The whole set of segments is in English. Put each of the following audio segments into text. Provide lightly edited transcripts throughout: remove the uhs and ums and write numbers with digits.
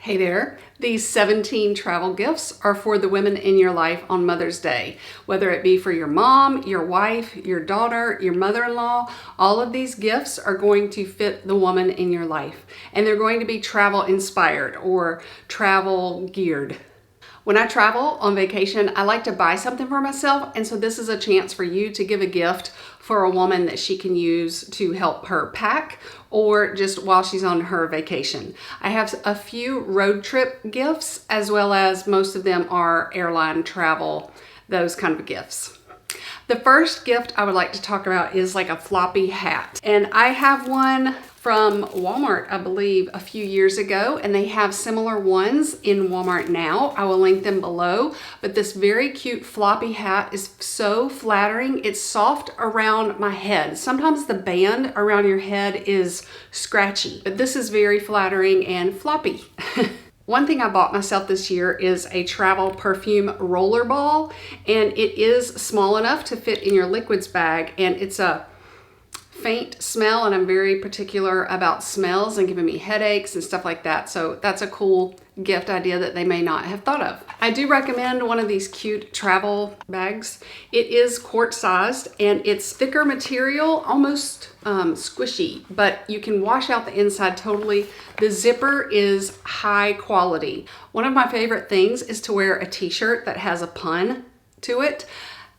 Hey there, these 17 travel gifts are for the women in your life on Mother's Day. Whether it be for your mom, your wife, your daughter, your mother-in-law, all of these gifts are going to fit the woman in your life. And they're going to be travel inspired or travel geared. When I travel on vacation, I like to buy something for myself, and so this is a chance for you to give a gift for a woman that she can use to help her pack or just while she's on her vacation. I have a few road trip gifts, as well as most of them are airline travel, those kind of gifts. The first gift I would like to talk about is like a floppy hat. And I have one from Walmart, I believe, a few years ago, and they have similar ones in Walmart now. I will link them below, but this very cute floppy hat is so flattering. It's soft around my head. Sometimes the band around your head is scratchy, but this is very flattering and floppy. One thing I bought myself this year is a travel perfume roller ball, and it is small enough to fit in your liquids bag, and it's a faint smell, and I'm very particular about smells and giving me headaches and stuff like that. So that's a cool gift idea that they may not have thought of. I do recommend one of these cute travel bags. It is quart sized and it's thicker material, almost squishy, but you can wash out the inside totally. The zipper is high quality. One of my favorite things is to wear a t-shirt that has a pun to it.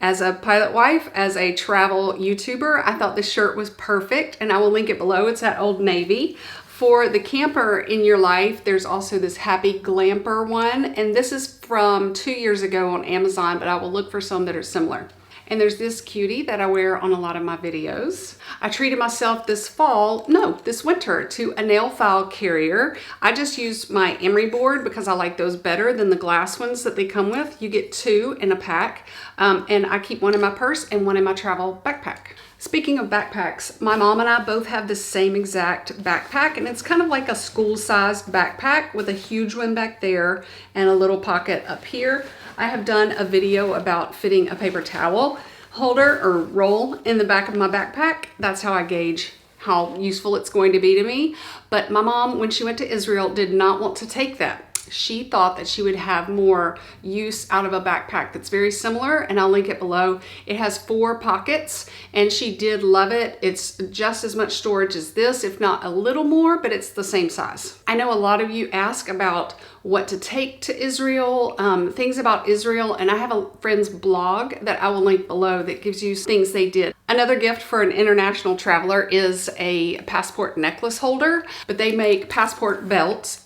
As a pilot wife, as a travel YouTuber, I thought this shirt was perfect, and I will link it below. It's at Old Navy. For the camper in your life, there's also this Happy Glamper one, and this is from 2 years ago on Amazon, but I will look for some that are similar. And there's this cutie that I wear on a lot of my videos. I treated myself this winter to a nail file carrier. I just used my emery board because I like those better than the glass ones that they come with. You get 2 in a pack, and I keep one in my purse and one in my travel backpack. Speaking of backpacks, my mom and I both have the same exact backpack, and it's kind of like a school-sized backpack with a huge one back there and a little pocket up here. I have done a video about fitting a paper towel holder or roll in the back of my backpack. That's how I gauge how useful it's going to be to me. But my mom, when she went to Israel, did not want to take that. She thought that she would have more use out of a backpack that's very similar, and I'll link it below. It has 4 pockets, and she did love it. It's just as much storage as this, if not a little more, but it's the same size. I know a lot of you ask about what to take to Israel, things about Israel, and I have a friend's blog that I will link below that gives you things they did. Another gift for an international traveler is a passport necklace holder, but they make passport belts,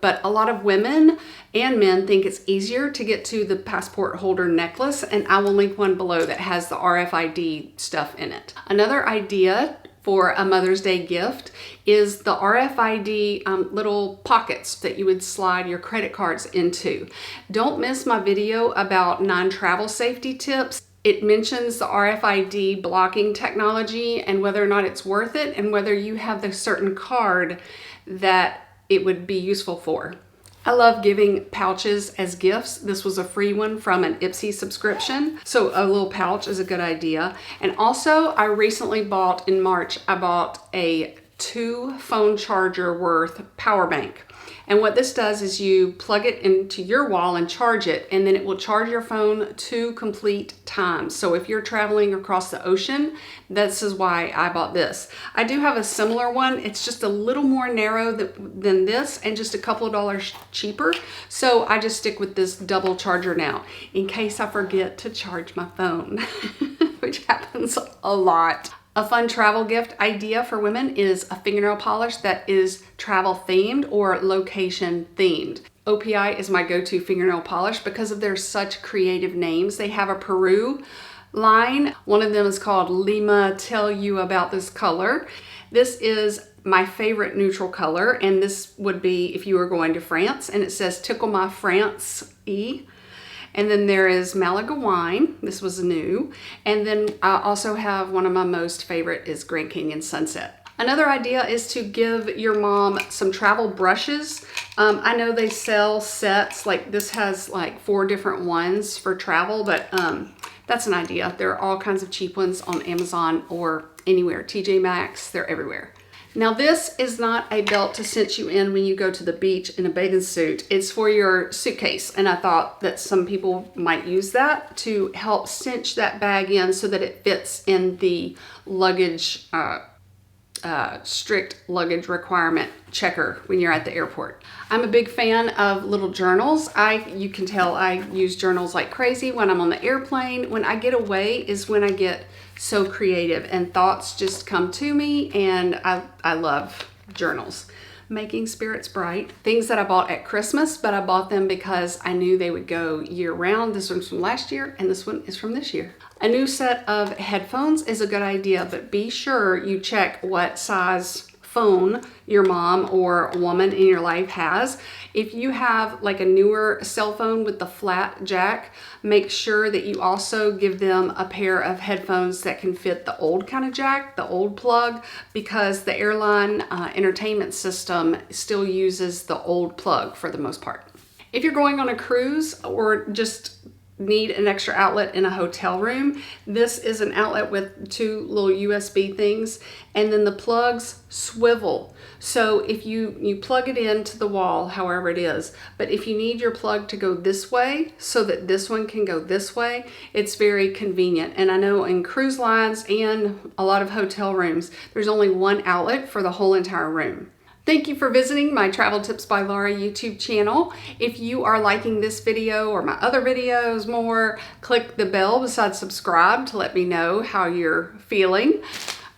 but a lot of women and men think it's easier to get to the passport holder necklace, and I will link one below that has the RFID stuff in it. Another idea for a Mother's Day gift is the RFID little pockets that you would slide your credit cards into. Don't miss my video about 9 travel safety tips. It mentions the RFID blocking technology and whether or not it's worth it and whether you have the certain card that it would be useful for. I love giving pouches as gifts. This was a free one from an Ipsy subscription, so a little pouch is a good idea. And also, I recently bought, in March, I bought a 2 phone charger worth power bank. And what this does is you plug it into your wall and charge it, and then it will charge your phone 2 complete times. So if you're traveling across the ocean, this is why I bought this. I do have a similar one. It's just a little more narrow than this and just a couple of dollars cheaper. So I just stick with this double charger now in case I forget to charge my phone, which happens a lot. A fun travel gift idea for women is a fingernail polish that is travel themed or location themed. OPI is my go-to fingernail polish because of their such creative names. They have a Peru line. One of them is called Lima Tell You About This Color. This is my favorite neutral color, and this would be if you were going to France, and it says Tickle My France E. And then there is Malaga wine. This was new. And then I also have one of my most favorite is Grand Canyon Sunset. Another idea is to give your mom some travel brushes. I know they sell sets, like this has like 4 different ones for travel, but that's an idea. There are all kinds of cheap ones on Amazon or anywhere. TJ Maxx, they're everywhere. Now this is not a belt to cinch you in when you go to the beach in a bathing suit. It's for your suitcase, and I thought that some people might use that to help cinch that bag in so that it fits in the luggage, strict luggage requirement checker when you're at the airport. I'm a big fan of little journals. You can tell I use journals like crazy when I'm on the airplane. When I get away is when I get so creative and thoughts just come to me, and I love journals. Making Spirits Bright, things that I bought at Christmas, but I bought them because I knew they would go year round. This one's from last year and this one is from this year. A new set of headphones is a good idea, but be sure you check what size phone your mom or a woman in your life has. If you have like a newer cell phone with the flat jack, make sure that you also give them a pair of headphones that can fit the old kind of jack, the old plug, because the airline entertainment system still uses the old plug for the most part. If you're going on a cruise or just need an extra outlet in a hotel room, this is an outlet with two little USB things, and then the plugs swivel. So if you plug it into the wall, however it is, but if you need your plug to go this way so that this one can go this way, it's very convenient. And I know in cruise lines and a lot of hotel rooms, there's only one outlet for the whole entire room. Thank you for visiting my Travel Tips by Laura YouTube channel. If you are liking this video or my other videos more, click the bell beside subscribe to let me know how you're feeling.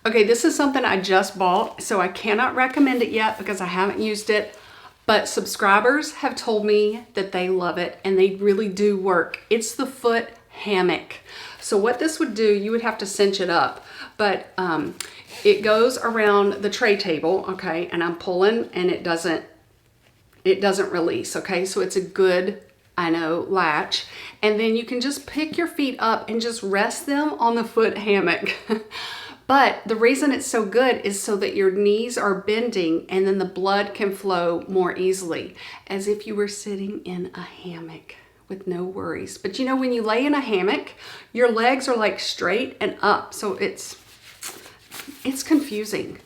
Okay, this is something I just bought, so I cannot recommend it yet because I haven't used it, but subscribers have told me that they love it and they really do work. It's the foot hammock. So what this would do, you would have to cinch it up, but it goes around the tray table, okay, and I'm pulling and it doesn't release, okay? So it's a good, I know, latch. And then you can just pick your feet up and just rest them on the foot hammock. But the reason it's so good is so that your knees are bending and then the blood can flow more easily, as if you were sitting in a hammock with no worries. But you know, when you lay in a hammock, your legs are like straight and up, so it's confusing.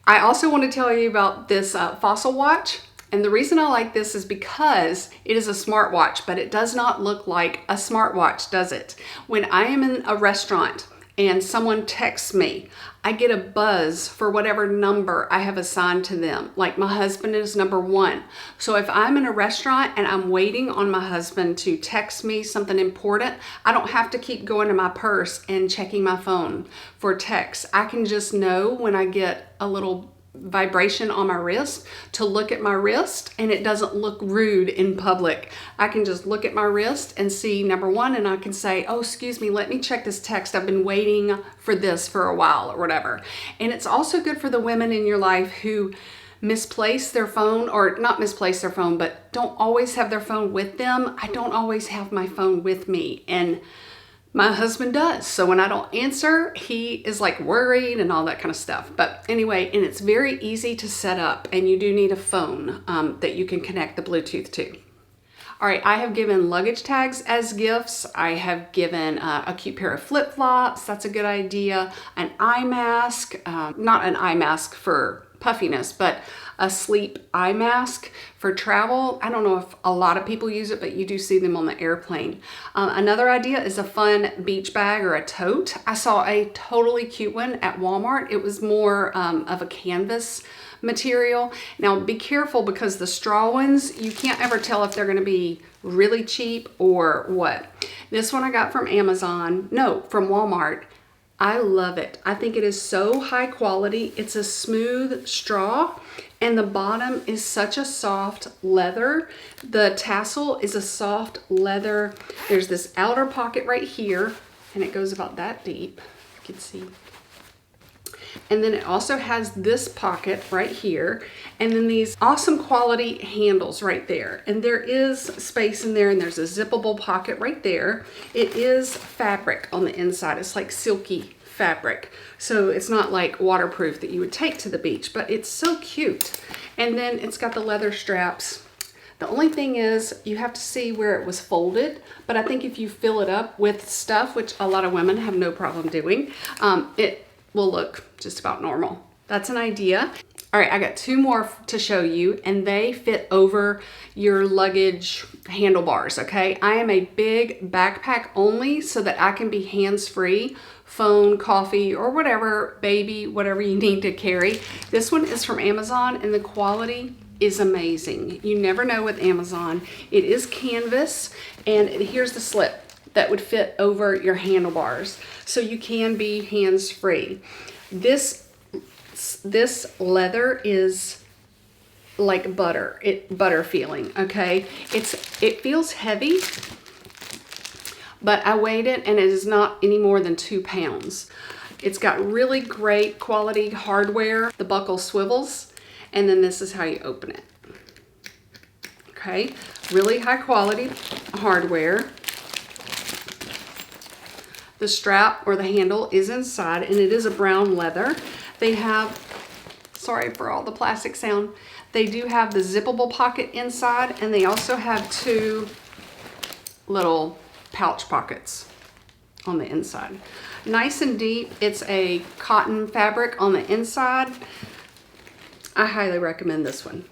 I also want to tell you about this Fossil watch. And the reason I like this is because it is a smartwatch, but it does not look like a smartwatch, does it? When I am in a restaurant and someone texts me, I get a buzz for whatever number I have assigned to them. Like my husband is number 1. So if I'm in a restaurant and I'm waiting on my husband to text me something important, I don't have to keep going to my purse and checking my phone for texts. I can just know when I get a little vibration on my wrist to look at my wrist, and it doesn't look rude in public. I can just look at my wrist and see number 1, and I can say, oh, excuse me, let me check this text. I've been waiting for this for a while or whatever. And it's also good for the women in your life who misplace their phone, or not misplace their phone, but don't always have their phone with them. I don't always have my phone with me, and my husband does. So when I don't answer, he is like worried and all that kind of stuff. But anyway, and it's very easy to set up, and you do need a phone that you can connect the Bluetooth to. All right, I have given luggage tags as gifts. I have given a cute pair of flip-flops. That's a good idea. An eye mask, not an eye mask for puffiness, but a sleep eye mask for travel. I don't know if a lot of people use it, but you do see them on the airplane. Another idea is a fun beach bag or a tote. I saw a totally cute one at Walmart. It was more of a canvas material. Now be careful, because the straw ones, you can't ever tell if they're going to be really cheap or what. This one I got from Amazon, no, from Walmart. I love it. I think it is so high quality. It's a smooth straw, and the bottom is such a soft leather. The tassel is a soft leather. There's this outer pocket right here, and it goes about that deep, you can see. And then it also has this pocket right here, and then these awesome quality handles right there. And there is space in there, and there's a zippable pocket right there. It is fabric on the inside. It's like silky fabric. So it's not like waterproof that you would take to the beach, but it's so cute. And then it's got the leather straps. The only thing is you have to see where it was folded, but I think if you fill it up with stuff, which a lot of women have no problem doing, it will look just about normal. That's an idea. All right, I got two more to show you, and they fit over your luggage handlebars, okay? I am a big backpack only so that I can be hands-free, phone, coffee, or whatever, baby, whatever you need to carry. This one is from Amazon, and the quality is amazing. You never know with Amazon. It is canvas, and here's the slip that would fit over your handlebars, so you can be hands-free. This leather is like butter, butter feeling, okay? It feels heavy, but I weighed it and it is not any more than 2 pounds. It's got really great quality hardware. The buckle swivels, and then this is how you open it. Okay, really high quality hardware. The strap or the handle is inside, and it is a brown leather. They have, sorry for all the plastic sound, they do have the zippable pocket inside, and they also have 2 little pouch pockets on the inside. Nice and deep. It's a cotton fabric on the inside. I highly recommend this one.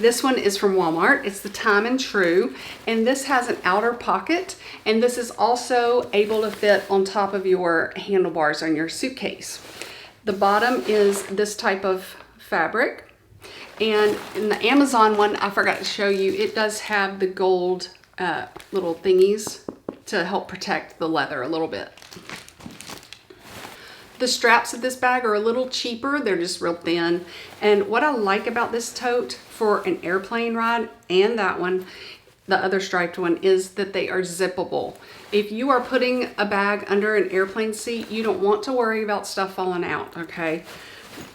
This one is from Walmart. It's the Time and True, and this has an outer pocket, and this is also able to fit on top of your handlebars on your suitcase. The bottom is this type of fabric, and in the Amazon one, I forgot to show you, it does have the gold little thingies to help protect the leather a little bit. The straps of this bag are a little cheaper. They're just real thin. And what I like about this tote for an airplane ride, and that one, the other striped one, is that they are zippable. If you are putting a bag under an airplane seat, you don't want to worry about stuff falling out, okay?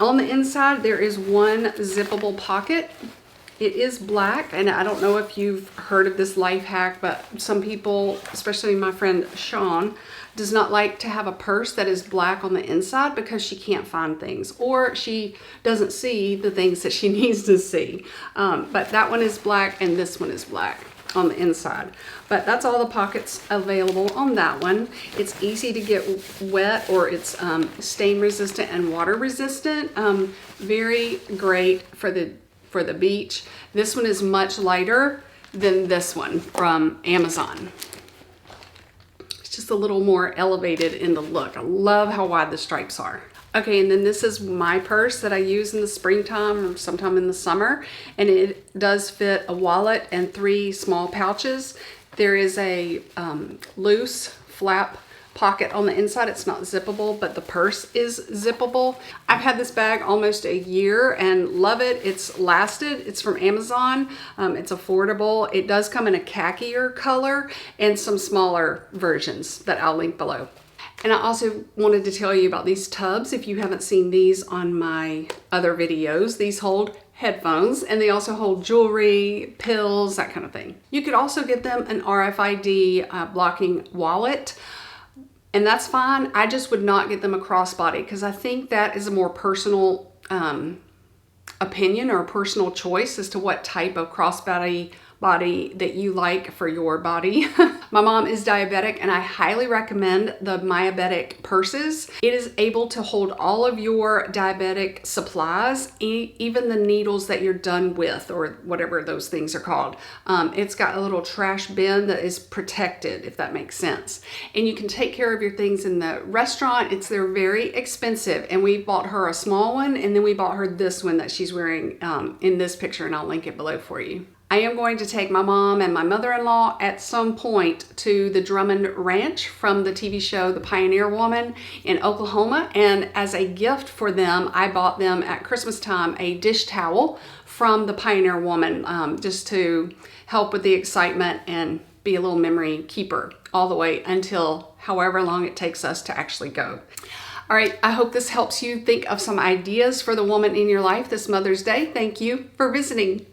On the inside, there is one zippable pocket. It is black, and I don't know if you've heard of this life hack, but some people, especially my friend Sean, does not like to have a purse that is black on the inside because she can't find things, or she doesn't see the things that she needs to see. But that one is black, and this one is black on the inside. But that's all the pockets available on that one. It's easy to get wet, or it's stain resistant and water resistant. Very great for the beach. This one is much lighter than this one from Amazon. It's just a little more elevated in the look. I love how wide the stripes are. Okay, and then this is my purse that I use in the springtime or sometime in the summer, and it does fit a wallet and 3 small pouches. There is a loose flap pocket on the inside. It's not zippable, but the purse is zippable. I've had this bag almost a year and love it. It's lasted. It's from Amazon. It's affordable. It does come in a khaki-er color and some smaller versions that I'll link below. And I also wanted to tell you about these tubs. If you haven't seen these on my other videos, these hold headphones, and they also hold jewelry, pills, that kind of thing. You could also get them an RFID blocking wallet, and that's fine. I just would not get them a crossbody because I think that is a more personal opinion or a personal choice as to what type of crossbody that you like for your body. My mom is diabetic, and I highly recommend the Myabetic purses. It is able to hold all of your diabetic supplies, even the needles that you're done with, or whatever those things are called. It's got a little trash bin that is protected, if that makes sense. And you can take care of your things in the restaurant. They're very expensive, and we bought her a small one, and then we bought her this one that she's wearing in this picture, and I'll link it below for you. I am going to take my mom and my mother-in-law at some point to the Drummond Ranch from the TV show The Pioneer Woman in Oklahoma, and as a gift for them, I bought them at Christmas time a dish towel from the Pioneer Woman, just to help with the excitement and be a little memory keeper all the way until however long it takes us to actually go. All right, I hope this helps you think of some ideas for the woman in your life this Mother's Day. Thank you for visiting.